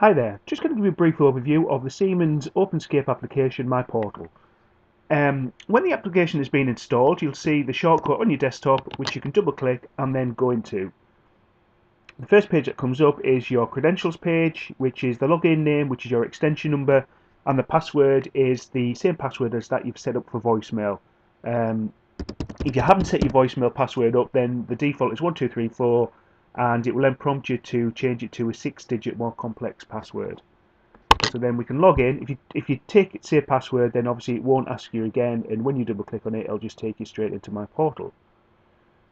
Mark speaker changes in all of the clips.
Speaker 1: Hi there, just going to give you a brief overview of the Siemens Openscape application MyPortal. When the application has been installed, you'll see the shortcut on your desktop, which you can double click and then go into. The first page that comes up is your credentials page, which is the login name, which is your extension number, and the password is the same password as that you've set up for voicemail. If you haven't set your voicemail password up, then the default is 1234, and it will then prompt you to change it to a 6-digit more complex password. So then we can log in. If you say a password, then obviously it won't ask you again, and when you double click on it, it'll just take you straight into MyPortal.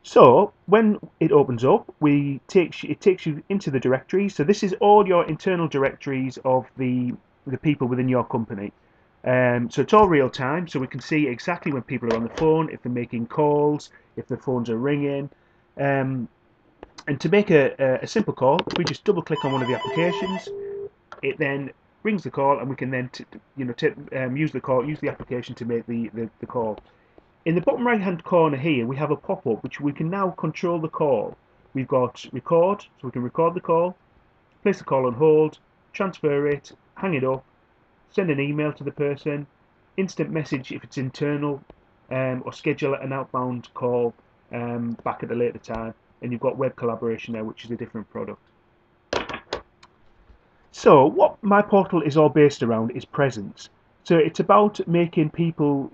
Speaker 1: So when it opens up, it takes you into the directory. So this is all your internal directories of the people within your company. So it's all real time, so we can see exactly when people are on the phone, if they're making calls, if the phones are ringing. And to make a simple call, if we just double click on one of the applications, it then rings the call, and we can then use the application to make the call. In the bottom right hand corner here, we have a pop-up which we can now control the call. We've got record, so we can record the call, place the call on hold, transfer it, hang it up, send an email to the person, instant message if it's internal, or schedule an outbound call back at a later time. And you've got web collaboration there, which is a different product. So what MyPortal is all based around is presence. So it's about making people,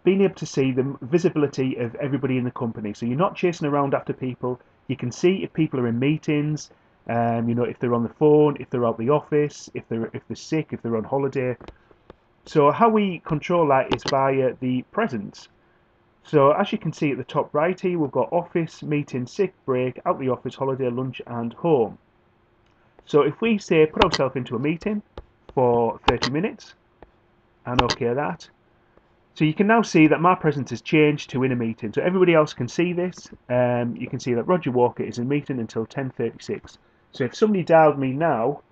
Speaker 1: being able to see the visibility of everybody in the company. So you're not chasing around after people. You can see if people are in meetings, if they're on the phone, if they're out the office, if they're sick, if they're on holiday. So how we control that is via the presence. So as you can see at the top right here, we've got office, meeting, sick, break, out the office, holiday, lunch, and home. So if we say put ourselves into a meeting for 30 minutes and OK that, so you can now see that my presence has changed to in a meeting. So everybody else can see this. You can see that Roger Walker is in a meeting until 10:36. So if somebody dialed me now,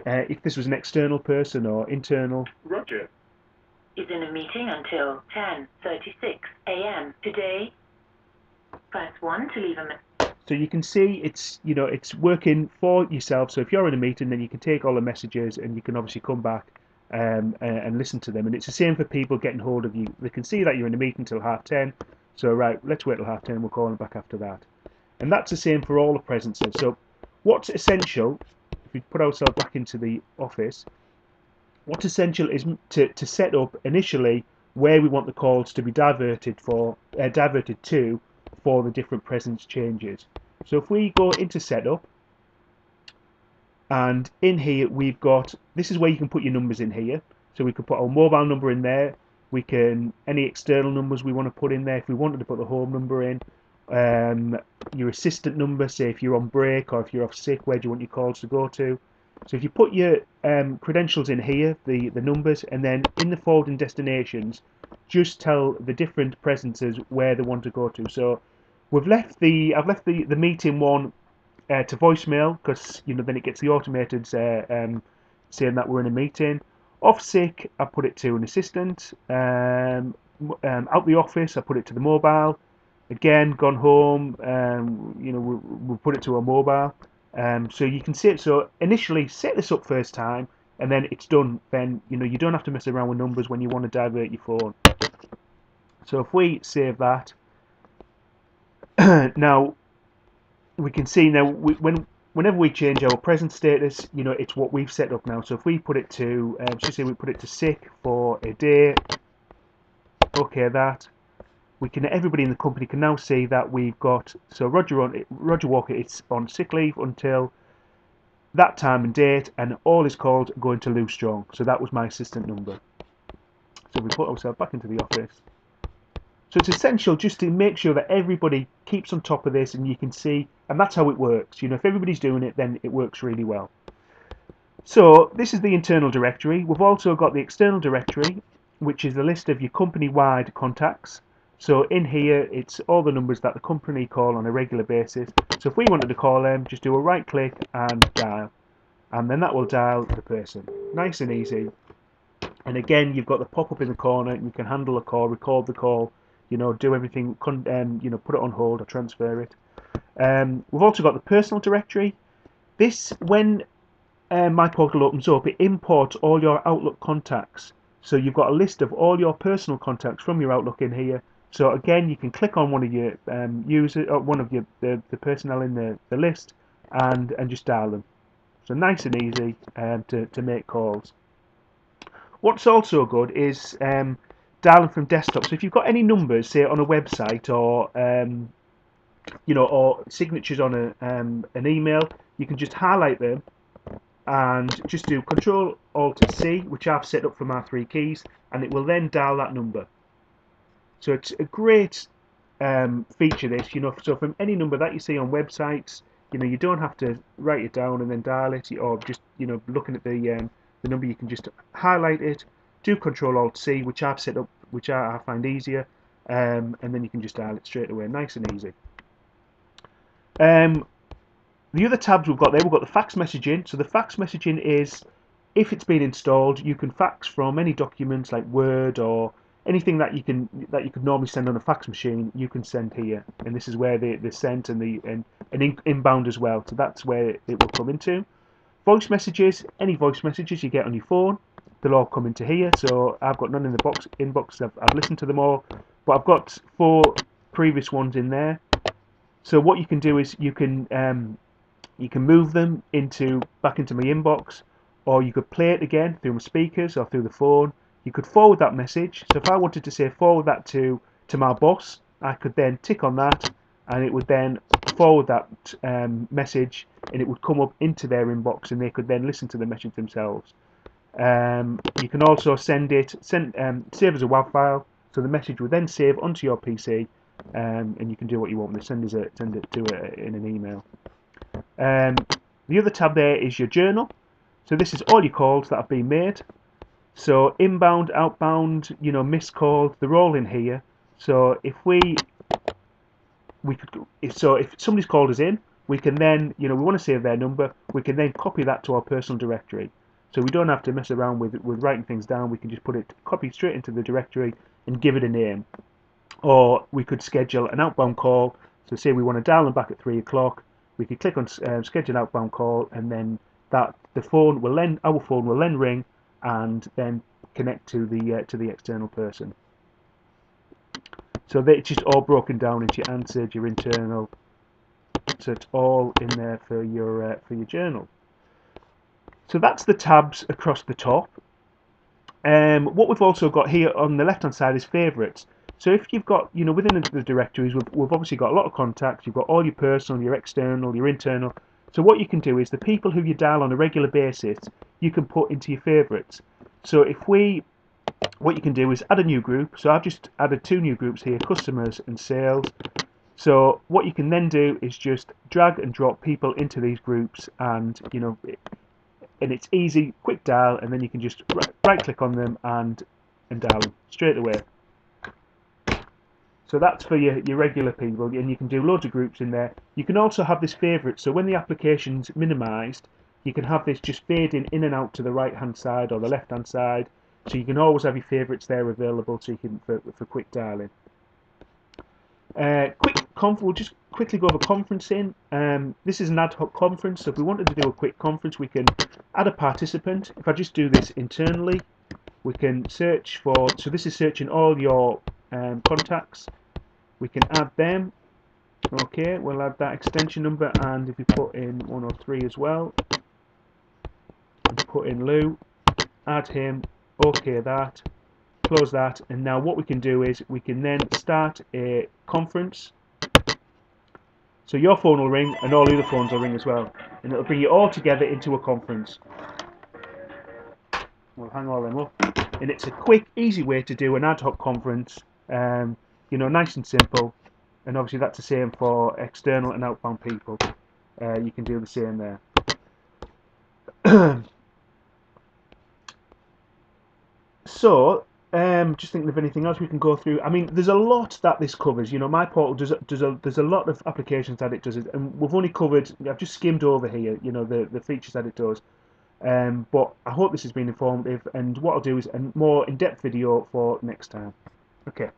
Speaker 1: if this was an external person or internal,
Speaker 2: Roger is in a meeting until 10:36 a.m. today. Press 1 to leave a message.
Speaker 1: So you can see it's working for yourself. So if you're in a meeting, then you can take all the messages and you can obviously come back and listen to them. And it's the same for people getting hold of you. They can see that you're in a meeting till 10:30. So right, let's wait till 10:30. We'll call them back after that. And that's the same for all the presences. So what's essential, if we put ourselves back into the office, what's essential is to set up initially where we want the calls to be diverted to for the different presence changes. So if we go into setup, and in here we've got, this is where you can put your numbers in here. So we could put our mobile number in there. We can, any external numbers we want to put in there. If we wanted to put the home number in, your assistant number, say if you're on break or if you're off sick, where do you want your calls to go to? So if you put your credentials in here, the numbers, and then in the forwarding destinations, just tell the different presences where they want to go to. So I've left the meeting one to voicemail, because then it gets the automated saying that we're in a meeting. Off sick, I put it to an assistant. Out the office, I put it to the mobile. Again, gone home, we'll put it to a mobile. So you can see it. So initially, set this up first time, and then it's done. Then you don't have to mess around with numbers when you want to divert your phone. So if we save that, now we can see now whenever we change our present status, it's what we've set up now. So if we put it to, just say we put it to sick for a day, OK that. Everybody in the company can now see that we've got, so Roger Walker is on sick leave until that time and date, and all his calls going to Lou Strong. So that was my assistant number. So we put ourselves back into the office. So it's essential just to make sure that everybody keeps on top of this, and you can see, and that's how it works. If everybody's doing it, then it works really well. So this is the internal directory. We've also got the external directory, which is the list of your company-wide contacts. So in here, it's all the numbers that the company call on a regular basis. So if we wanted to call them, just do a right click and dial. And then that will dial the person. Nice and easy. And again, you've got the pop-up in the corner. You can handle a call, record the call, do everything, put it on hold or transfer it. We've also got the personal directory. This, when MyPortal opens up, it imports all your Outlook contacts. So you've got a list of all your personal contacts from your Outlook in here. So again, you can click on one of your users, or one of your the personnel in the list, and just dial them. So nice and easy to make calls. What's also good is dialing from desktop. So if you've got any numbers, say on a website or or signatures on an email, you can just highlight them and just do Control Alt C, which I've set up for my 3 keys, and it will then dial that number. So it's a great feature, this, so from any number that you see on websites, you don't have to write it down and then dial it, or just, looking at the number, you can just highlight it, do Control Alt C, which I've set up, which I find easier, and then you can just dial it straight away, nice and easy. The other tabs we've got the fax messaging. So the fax messaging is, if it's been installed, you can fax from any documents like Word or anything that you could normally send on a fax machine. You can send here, and this is where they're sent, and inbound as well. So that's where it will come into. Voice messages, any voice messages you get on your phone, they'll all come into here. So I've got none in the inbox. I've listened to them all, but I've got 4 previous ones in there. So what you can do is you can move them back into my inbox, or you could play it again through my speakers or through the phone. You could forward that message. So if I wanted to say forward that to my boss, I could then tick on that, and it would then forward that message, and it would come up into their inbox, and they could then listen to the message themselves. You can also save as a WAV file, so the message would then save onto your PC, and you can do what you want with it. Send it to it in an email. The other tab there is your journal. So this is all your calls that have been made. So inbound, outbound, missed calls, they're all in here. So if if somebody's called us in, we can then, we want to save their number, we can then copy that to our personal directory. So we don't have to mess around with writing things down. We can just copy straight into the directory and give it a name. Or we could schedule an outbound call. So say we want to dial them back at 3 o'clock. We could click on schedule outbound call, and then our phone will then ring and then connect to the external person. So it's just all broken down into your answered, your internal. So it's all in there for your journal. So that's the tabs across the top. What we've also got here on the left hand side is favorites. So if you've got, within the directories, we've obviously got a lot of contacts. You've got all your personal, your external, your internal. So what you can do is the people who you dial on a regular basis, you can put into your favorites. So what you can do is add a new group. So I've just added 2 new groups here, customers and sales. So what you can then do is just drag and drop people into these groups, and and it's easy, quick dial, and then you can just right click on them and dial them straight away. So that's for your regular people, and you can do loads of groups in there. You can also have this favourite, so when the application's minimised, you can have this just fading in and out to the right hand side or the left hand side, so you can always have your favourites there available, so you can for quick dialing. We'll just quickly go over conferencing. This is an ad hoc conference, so if we wanted to do a quick conference, we can add a participant. If I just do this internally, we can search for, so this is searching all your contacts. We can add them. Okay, we'll add that extension number, and if we put in 103 as well, put in Lou, add him, okay that, close that, and now what we can do is we can then start a conference. So your phone will ring and all the other phones will ring as well, and it'll bring you all together into a conference. We'll hang all them up, and it's a quick, easy way to do an ad hoc conference. Nice and simple, and obviously that's the same for external and outbound people. You can do the same there. So, just thinking of anything else we can go through. I mean, there's a lot that this covers. MyPortal there's a lot of applications that it does, and we've only covered. I've just skimmed over here. The features that it does. But I hope this has been informative, and what I'll do is a more in-depth video for next time. Okay.